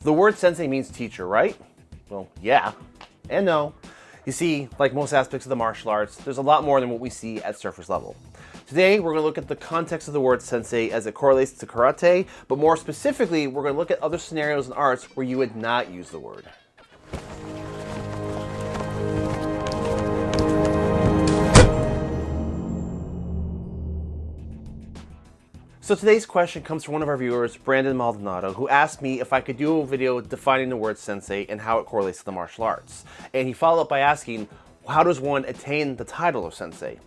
The word sensei means teacher, right? Well, yeah and no. You see, like most aspects of the martial arts, there's a lot more than what we see at surface level. Today, we're going to look at the context of the word sensei as it correlates to karate, but more specifically, we're going to look at other scenarios in arts where you would not use the word. So today's question comes from one of our viewers, Brandon Maldonado, who asked me if I could do a video defining the word sensei and how it correlates to the martial arts. And he followed up by asking, how does one attain the title of sensei?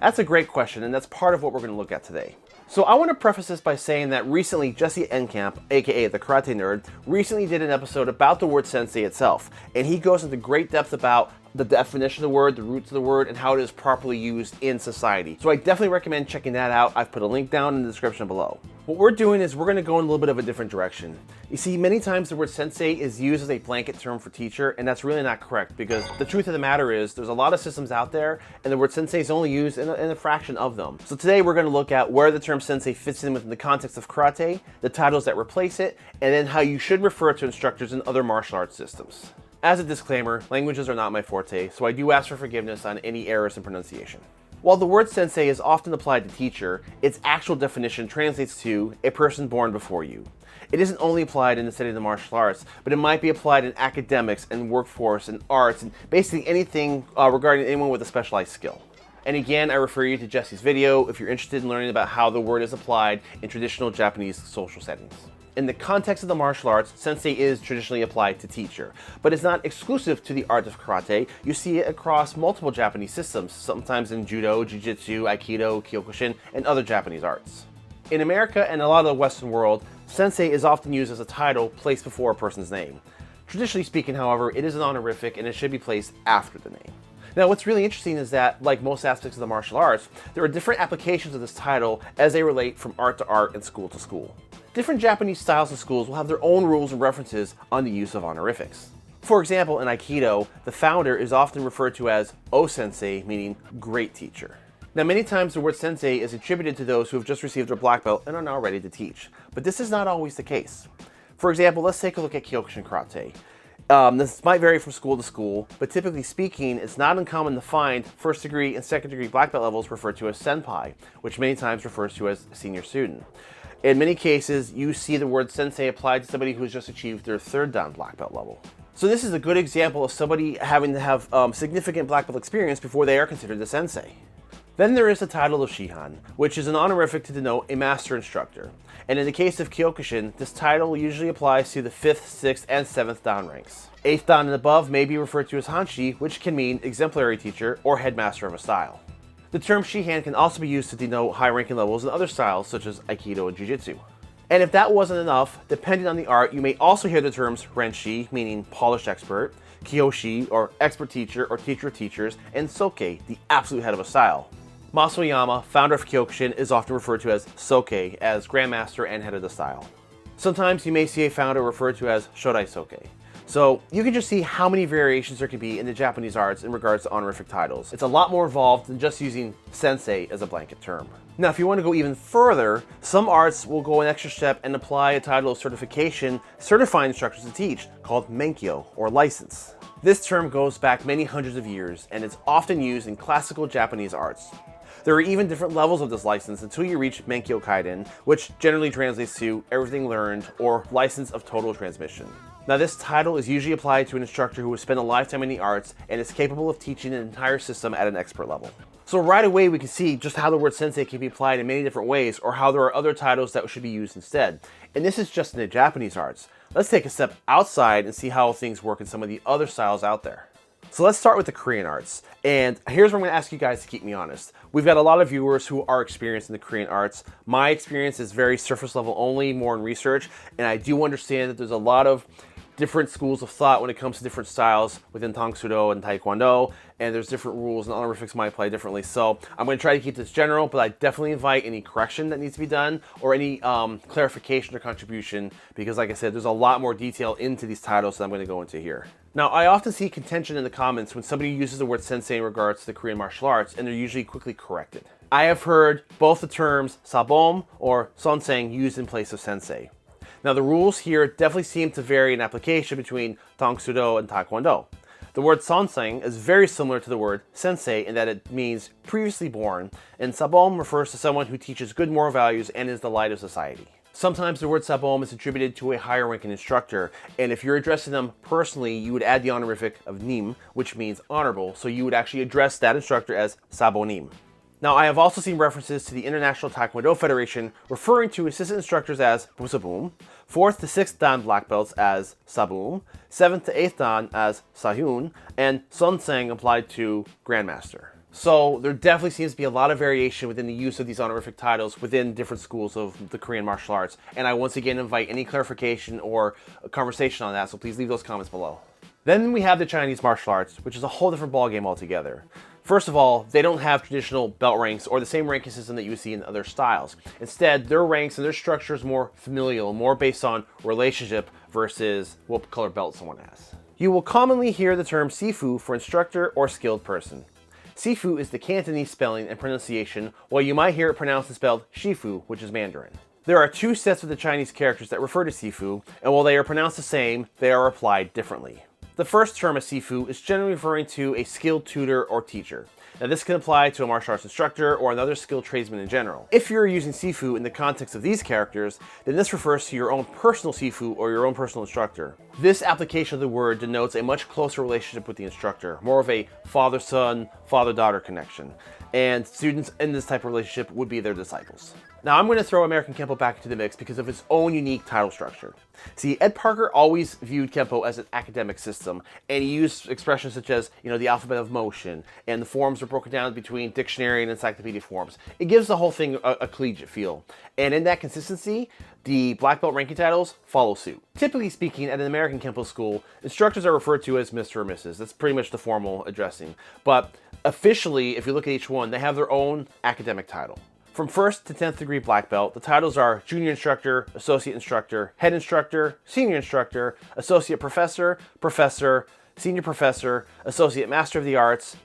That's a great question, and that's part of what we're going to look at today. So I want to preface this by saying that recently Jesse Enkamp, aka the Karate Nerd, recently did an episode about the word sensei itself, and he goes into great depth about the definition of the word, the roots of the word, and how it is properly used in society. So I definitely recommend checking that out. I've put a link down in the description below. What we're doing is we're going to go in a little bit of a different direction. You see, many times the word sensei is used as a blanket term for teacher, and that's really not correct, because the truth of the matter is there's a lot of systems out there, and the word sensei is only used in a fraction of them. So today we're going to look at where the term sensei fits in within the context of karate, the titles that replace it, and then how you should refer to instructors in other martial arts systems. As a disclaimer, languages are not my forte, so I do ask for forgiveness on any errors in pronunciation. While the word sensei is often applied to teacher, its actual definition translates to a person born before you. It isn't only applied in the setting of the martial arts, but it might be applied in academics and workforce and arts and basically anything regarding anyone with a specialized skill. And again, I refer you to Jesse's video if you're interested in learning about how the word is applied in traditional Japanese social settings. In the context of the martial arts, sensei is traditionally applied to teacher, but it's not exclusive to the art of karate. You see it across multiple Japanese systems, sometimes in judo, jiu-jitsu, aikido, kyokushin, and other Japanese arts. In America and a lot of the Western world, sensei is often used as a title placed before a person's name. Traditionally speaking, however, it is an honorific and it should be placed after the name. Now, what's really interesting is that, like most aspects of the martial arts, there are different applications of this title as they relate from art to art and school to school. Different Japanese styles and schools will have their own rules and references on the use of honorifics. For example, in Aikido, the founder is often referred to as O-sensei, meaning great teacher. Now, many times the word sensei is attributed to those who have just received their black belt and are now ready to teach, but this is not always the case. For example, let's take a look at Kyokushin karate. This might vary from school to school, but typically speaking, it's not uncommon to find first degree and second degree black belt levels referred to as senpai, which many times refers to as senior student. In many cases, you see the word sensei applied to somebody who's just achieved their third dan black belt level. So this is a good example of somebody having to have significant black belt experience before they are considered a sensei. Then there is the title of Shihan, which is an honorific to denote a master instructor. And in the case of Kyokushin, this title usually applies to the 5th, 6th, and 7th dan ranks. 8th dan and above may be referred to as HANSHI, which can mean exemplary teacher or headmaster of a style. The term Shihan can also be used to denote high-ranking levels in other styles such as Aikido and Jiu-Jitsu. And if that wasn't enough, depending on the art, you may also hear the terms RENSHI, meaning polished expert, Kyoshi, or expert teacher or teacher of teachers, and SOKE, the absolute head of a style. Masaoyama, founder of Kyokushin, is often referred to as SOKE, as grandmaster and head of the style. Sometimes you may see a founder referred to as SHODAI SOKE. So you can just see how many variations there can be in the Japanese arts in regards to honorific titles. It's a lot more involved than just using sensei as a blanket term. Now, if you want to go even further, some arts will go an extra step and apply a title of certification certifying instructors to teach, called MENKYO, or license. This term goes back many hundreds of years, and it's often used in classical Japanese arts. There are even different levels of this license until you reach MENKYO KAIDEN, which generally translates to everything learned or license of total transmission. Now, this title is usually applied to an instructor who has spent a lifetime in the arts and is capable of teaching an entire system at an expert level. So right away we can see just how the word sensei can be applied in many different ways, or how there are other titles that should be used instead. And this is just in the Japanese arts. Let's take a step outside and see how things work in some of the other styles out there. So let's start with the Korean arts. And here's where I'm going to ask you guys to keep me honest. We've got a lot of viewers who are experienced in the Korean arts. My experience is very surface level only, more in research. And I do understand that there's a lot of different schools of thought when it comes to different styles within Tangsudo and Taekwondo, and there's different rules and honorifics might apply differently. So I'm going to try to keep this general, but I definitely invite any correction that needs to be done or any clarification or contribution, because like I said, there's a lot more detail into these titles that I'm going to go into here. Now, I often see contention in the comments when somebody uses the word sensei in regards to the Korean martial arts, and they're usually quickly corrected. I have heard both the terms SABOM or SONSAENG used in place of sensei. Now the rules here definitely seem to vary in application between Tangsudo and Taekwondo. The word SONSAENG is very similar to the word Sensei in that it means previously born, and SABOM refers to someone who teaches good moral values and is the light of society. Sometimes the word SABOM is attributed to a higher ranking instructor, and if you're addressing them personally, you would add the honorific of NIM, which means honorable, so you would actually address that instructor as SABOMNIM. Now, I have also seen references to the International Taekwondo Federation referring to assistant instructors as Busabum, 4th to 6th Dan black belts as Sabum, 7th to 8th Dan as Sahun, and Sonseng applied to Grandmaster. So there definitely seems to be a lot of variation within the use of these honorific titles within different schools of the Korean martial arts, and I once again invite any clarification or a conversation on that, so please leave those comments below. Then we have the Chinese martial arts, which is a whole different ballgame altogether. First of all, they don't have traditional belt ranks or the same ranking system that you see in other styles. Instead, their ranks and their structure is more familial, more based on relationship versus what color belt someone has. You will commonly hear the term SIFU for instructor or skilled person. SIFU is the Cantonese spelling and pronunciation, while you might hear it pronounced and spelled Shifu, which is Mandarin. There are two sets of the Chinese characters that refer to SIFU, and while they are pronounced the same, they are applied differently. The first term of SIFU is generally referring to a skilled tutor or teacher. Now this can apply to a martial arts instructor or another skilled tradesman in general. If you're using SIFU in the context of these characters, then this refers to your own personal SIFU or your own personal instructor. This application of the word denotes a much closer relationship with the instructor, more of a father-son, father-daughter connection. And students in this type of relationship would be their disciples. Now I'm going to throw American Kempo back into the mix because of its own unique title structure. See, Ed Parker always viewed Kempo as an academic system, and he used expressions such as, the alphabet of motion, and the forms are broken down between dictionary and encyclopedia forms. It gives the whole thing a collegiate feel. And in that consistency, the black belt ranking titles follow suit. Typically speaking, at an American Kempo school, instructors are referred to as Mr. or Mrs. That's pretty much the formal addressing. But officially, if you look at each one, they have their own academic title. From 1st to 10th degree black belt, the titles are Junior Instructor, Associate Instructor, Head Instructor, Senior Instructor, Associate Professor, Professor, Senior Professor, Associate Master of the Arts,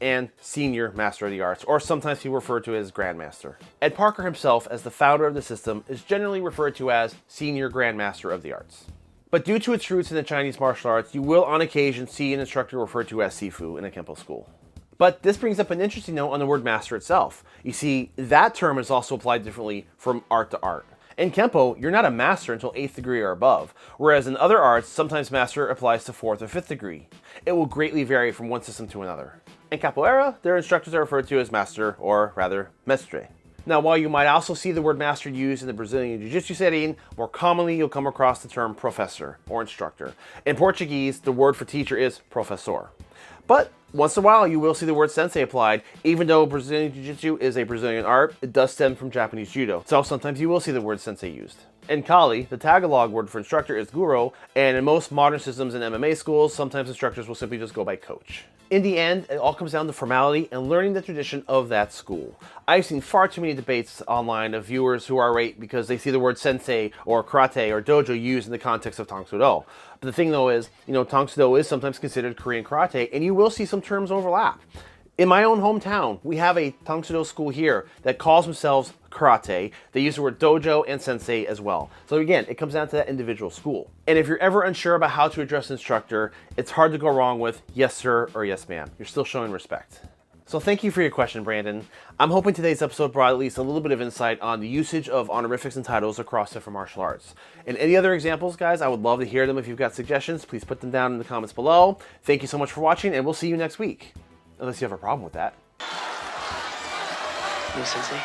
and Senior Master of the Arts, or sometimes people refer to as Grandmaster. Ed Parker himself, as the founder of the system, is generally referred to as Senior Grandmaster of the Arts. But due to its roots in the Chinese martial arts, you will on occasion see an instructor referred to as SIFU in a Kempo school. But this brings up an interesting note on the word master itself. You see, that term is also applied differently from art to art. In Kempo, you're not a master until 8th degree or above, whereas in other arts, sometimes master applies to 4th or 5th degree. It will greatly vary from one system to another. In Capoeira, their instructors are referred to as master, or rather, mestre. Now, while you might also see the word master used in the Brazilian Jiu-Jitsu setting, more commonly you'll come across the term professor, or instructor. In Portuguese, the word for teacher is professor. But once in a while, you will see the word sensei applied. Even though Brazilian Jiu-Jitsu is a Brazilian art, it does stem from Japanese Judo. So sometimes you will see the word sensei used. In Kali, the Tagalog word for instructor is GURO, and in most modern systems in MMA schools, sometimes instructors will simply just go by coach. In the end, it all comes down to formality and learning the tradition of that school. I've seen far too many debates online of viewers who are irate because they see the word sensei or karate or dojo used in the context of Tangsudo. But the thing though is, Tangsudo is sometimes considered Korean karate, and you will see some terms overlap. In my own hometown, we have a Tangsudo school here that calls themselves karate. They use the word dojo and sensei as well. So again, it comes down to that individual school. And if you're ever unsure about how to address an instructor, it's hard to go wrong with yes sir or yes ma'am. You're still showing respect. So thank you for your question, Brandon. I'm hoping today's episode brought at least a little bit of insight on the usage of honorifics and titles across different martial arts. And any other examples, guys, I would love to hear them. If you've got suggestions, please put them down in the comments below. Thank you so much for watching, and we'll see you next week. Unless you have a problem with that. No, Sensei.